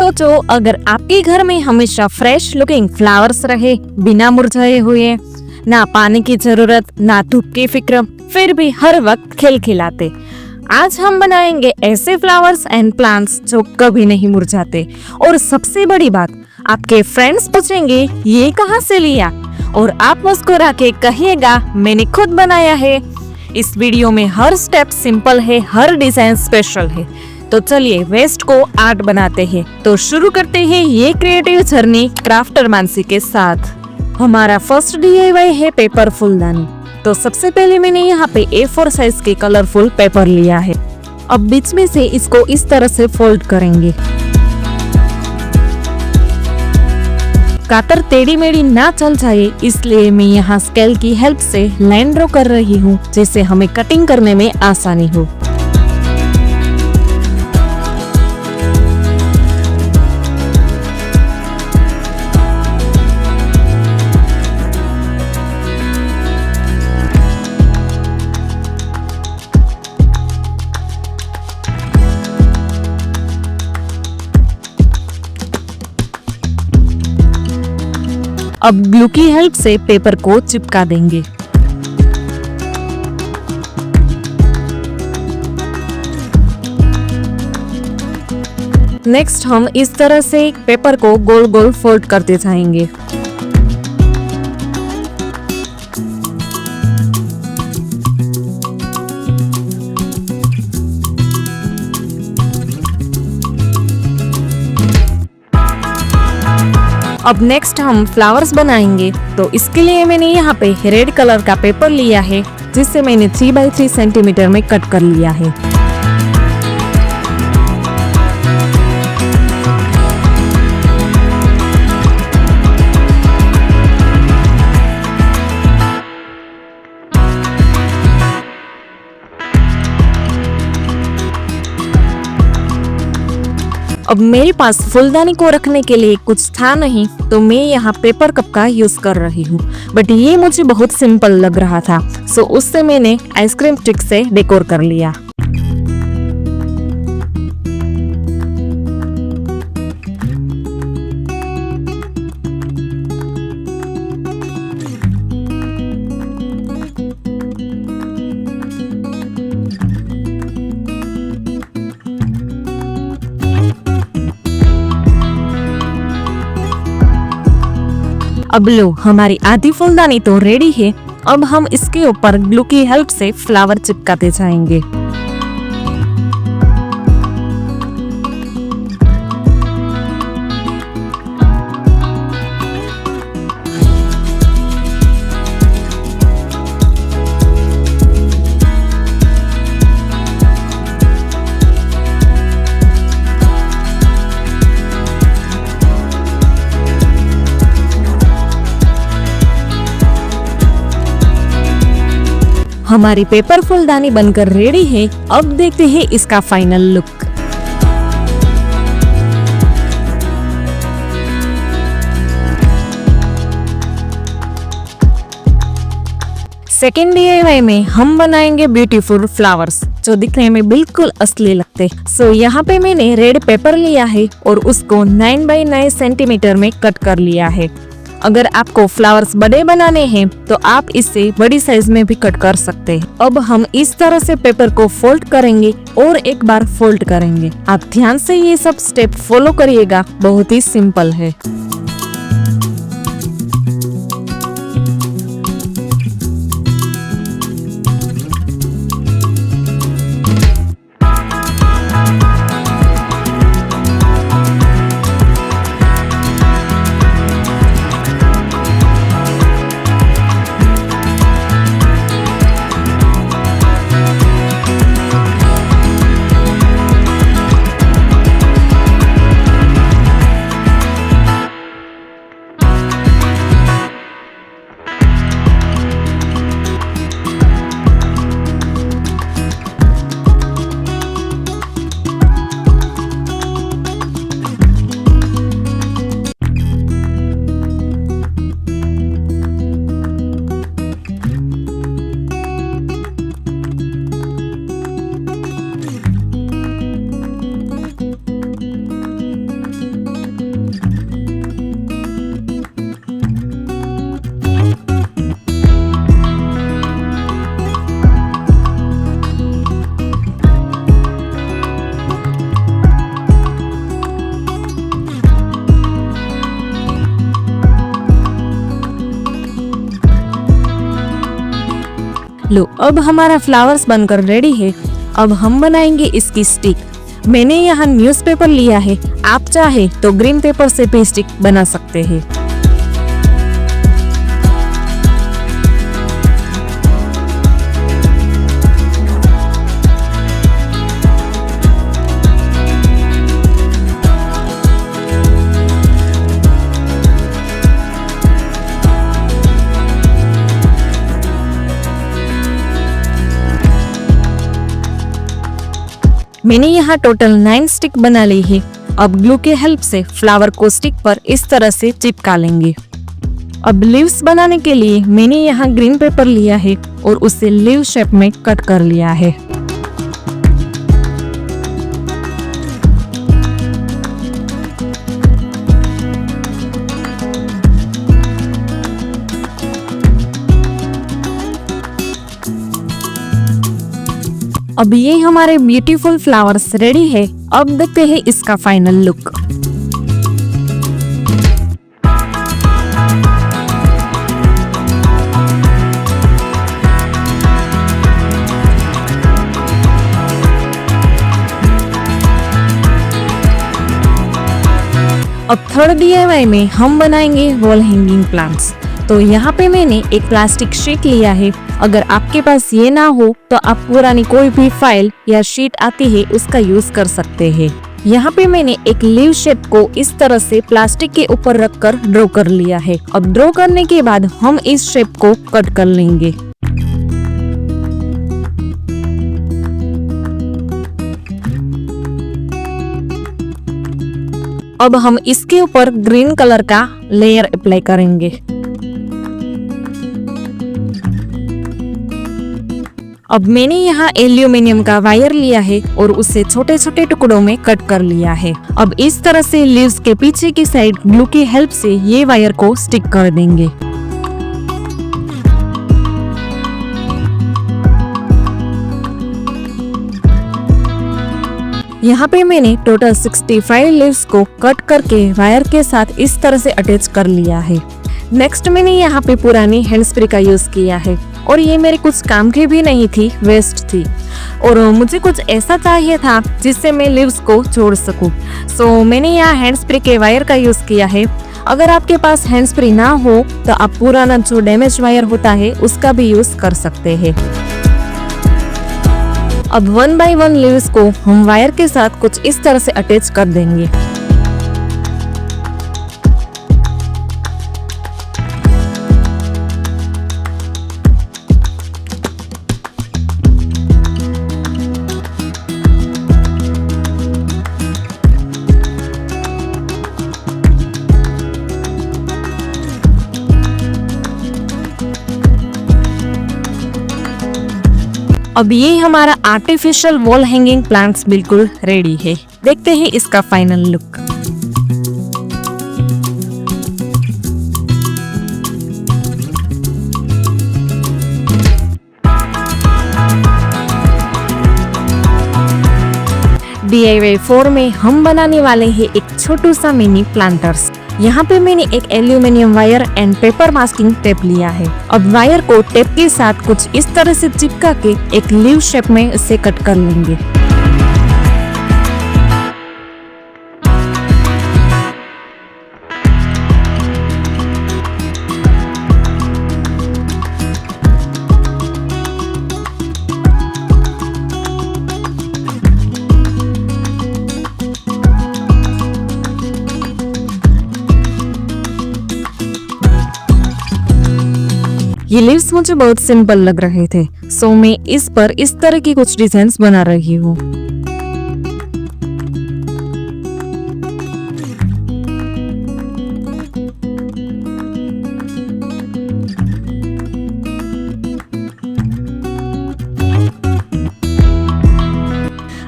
सोचो अगर आपके घर में हमेशा फ्रेश लुकिंग फ्लावर्स रहे, बिना मुरझाए हुए, ना पानी की जरूरत, ना धूप की फिक्र, फिर भी हर वक्त खिलखिलाते। आज हम बनाएंगे ऐसे फ्लावर्स एंड प्लांट्स जो कभी नहीं मुरझाते। और सबसे बड़ी बात, आपके फ्रेंड्स पूछेंगे ये कहाँ से लिया, और आप मुस्कुरा के कहिएगा मैंने खुद बनाया है। इस वीडियो में हर स्टेप सिंपल है, हर डिजाइन स्पेशल है। तो चलिए वेस्ट को आर्ट बनाते हैं। तो शुरू करते हैं ये क्रिएटिव जर्नी क्राफ्टर मानसी के साथ। हमारा फर्स्ट DIY है पेपर फूलदानी। तो सबसे पहले मैंने यहाँ पे A4 साइज के कलरफुल पेपर लिया है। अब बीच में से इसको इस तरह से फोल्ड करेंगे। कातर टेढ़ी मेढ़ी ना चल जाए, इसलिए मैं यहाँ स्केल की हेल्प से लाइन ड्रॉ कर रही हूँ, जिससे हमें कटिंग करने में आसानी हो। अब ग्लू की हेल्प से पेपर को चिपका देंगे। नेक्स्ट हम इस तरह से पेपर को गोल गोल फोल्ड करते जाएंगे। अब नेक्स्ट हम फ्लावर्स बनाएंगे। तो इसके लिए मैंने यहाँ पे रेड कलर का पेपर लिया है, जिससे मैंने 3 बाई 3 सेंटीमीटर में कट कर लिया है। अब मेरे पास फूलदानी को रखने के लिए कुछ था नहीं, तो मैं यहाँ पेपर कप का यूज कर रही हूँ। बट ये मुझे बहुत सिंपल लग रहा था, सो उससे मैंने आइसक्रीम स्टिक से डेकोर कर लिया। अब लो, हमारी आधी फूलदानी तो रेडी है। अब हम इसके ऊपर ग्लू की हेल्प से फ्लावर चिपकाते जाएंगे। हमारी पेपर फूलदानी बनकर रेडी है। अब देखते हैं इसका फाइनल लुक। सेकेंड DIY में हम बनाएंगे ब्यूटीफुल फ्लावर्स, जो दिखने में बिल्कुल असली लगते। सो यहाँ पे मैंने रेड पेपर लिया है और उसको 9 बाई 9 सेंटीमीटर में कट कर लिया है। अगर आपको फ्लावर्स बड़े बनाने हैं तो आप इससे बड़ी साइज में भी कट कर सकते हैं। अब हम इस तरह से पेपर को फोल्ड करेंगे और एक बार फोल्ड करेंगे। आप ध्यान से ये सब स्टेप फॉलो करिएगा, बहुत ही सिंपल है। लो, अब हमारा फ्लावर्स बनकर रेडी है। अब हम बनाएंगे इसकी स्टिक। मैंने यहाँ न्यूज़पेपर लिया है, आप चाहे तो ग्रीन पेपर से भी स्टिक बना सकते हैं। मैंने यहाँ टोटल 9 स्टिक बना ली है। अब ग्लू के हेल्प से फ्लावर को स्टिक पर इस तरह से चिपका लेंगे। अब लीव्स बनाने के लिए मैंने यहाँ ग्रीन पेपर लिया है और उसे लीव शेप में कट कर लिया है। अब ये हमारे ब्यूटीफुल फ्लावर्स रेडी है। अब देखते हैं इसका फाइनल लुक। अब थर्ड DIY में हम बनाएंगे वॉल हैंगिंग प्लांट्स। तो यहाँ पे मैंने एक प्लास्टिक शीट लिया है। अगर आपके पास ये ना हो तो आप पुरानी कोई भी फाइल या शीट आती है उसका यूज कर सकते हैं। यहाँ पे मैंने एक लीव शेप को इस तरह से प्लास्टिक के ऊपर रखकर ड्रॉ कर लिया है। अब ड्रॉ करने के बाद हम इस शेप को कट कर लेंगे। अब हम इसके ऊपर ग्रीन कलर का लेयर अप्लाई करेंगे। अब मैंने यहाँ एल्यूमिनियम का वायर लिया है और उसे छोटे छोटे टुकड़ों में कट कर लिया है। अब इस तरह से लीव्स के पीछे की साइड ग्लू की हेल्प से ये वायर को स्टिक कर देंगे। यहाँ पे मैंने टोटल 65 लीव्स को कट करके वायर के साथ इस तरह से अटैच कर लिया है। नेक्स्ट मैंने यहाँ पे पुरानी हैंड स्प्रे का यूज किया है और ये मेरे कुछ काम की भी नहीं थी, वेस्ट थी और मुझे कुछ ऐसा चाहिए था जिससे मैं लीव्स को जोड़ सकूं। सो मैंने यहाँ हैंड स्प्रे के वायर का यूज किया है। अगर आपके पास हैंड स्प्रे ना हो तो आप पुराना जो डैमेज वायर होता है उसका भी यूज कर सकते हैं। अब 1 बाय 1 लीव्स को हम वायर के साथ कुछ इस तरह से अटैच कर देंगे। अब ये हमारा आर्टिफिशियल वॉल हैंगिंग प्लांट्स बिल्कुल रेडी है। देखते हैं इसका फाइनल लुक। DIY 4 में हम बनाने वाले हैं एक छोटू सा मिनी प्लांटर्स। यहाँ पे मैंने एक aluminium wire and paper masking tape लिया है। अब वायर को टेप के साथ कुछ इस तरह से चिपका के एक लीव शेप में इसे कट कर लेंगे। ये लीव्स मुझे बहुत सिंपल लग रहे थे, सो मैं इस पर इस तरह की कुछ डिजाइन्स बना रही हूँ।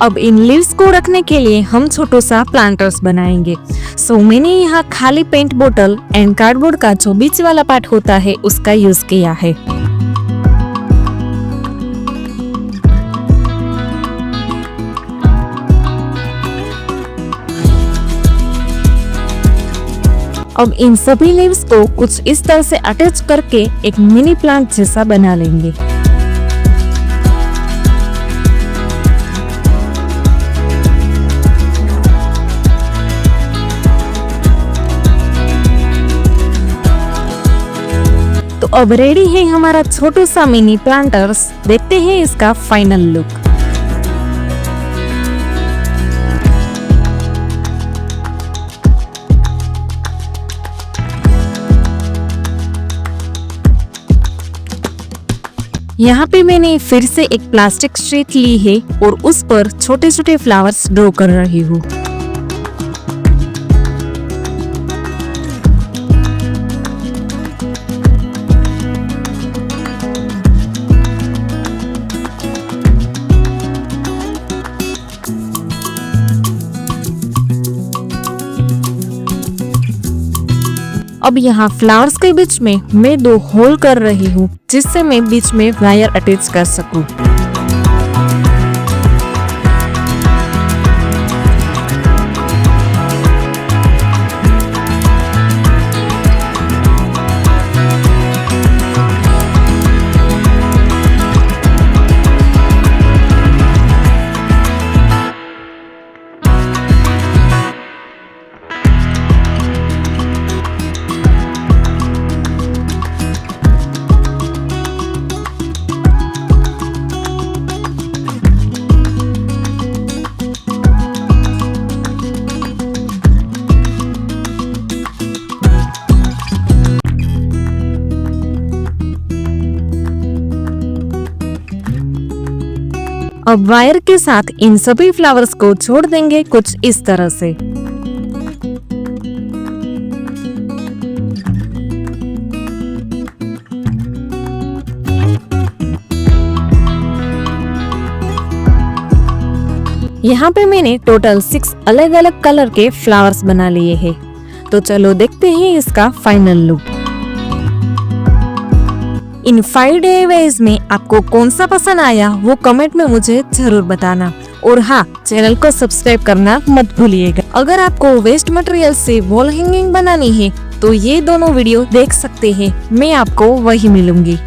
अब इन लीव्स को रखने के लिए हम छोटो सा प्लांटर्स बनाएंगे। सो मैंने यहाँ खाली पेंट बोतल एंड कार्डबोर्ड का जो बीच वाला पार्ट होता है उसका यूज किया है। अब इन सभी लीव्स को कुछ इस तरह से अटैच करके एक मिनी प्लांट जैसा बना लेंगे। अब रेडी है हमारा छोटू सा मिनी प्लांटर्स। देखते हैं इसका फाइनल लुक। यहाँ पे मैंने फिर से एक प्लास्टिक शीट ली है और उस पर छोटे छोटे फ्लावर्स ड्रॉ कर रही हूँ। अब यहाँ फ्लावर्स के बीच में मैं 2 होल कर रही हूँ, जिससे मैं बीच में वायर अटैच कर सकूँ। अब वायर के साथ इन सभी फ्लावर्स को छोड़ देंगे कुछ इस तरह से। यहाँ पे मैंने टोटल 6 अलग अलग कलर के फ्लावर्स बना लिए हैं। तो चलो देखते हैं इसका फाइनल लुक। इन 5 DIYs में आपको कौन सा पसंद आया वो कमेंट में मुझे जरूर बताना। और हाँ, चैनल को सब्सक्राइब करना मत भूलिएगा। अगर आपको वेस्ट मटेरियल से वॉल हैंगिंग बनानी है तो ये दोनों वीडियो देख सकते हैं। मैं आपको वही मिलूंगी।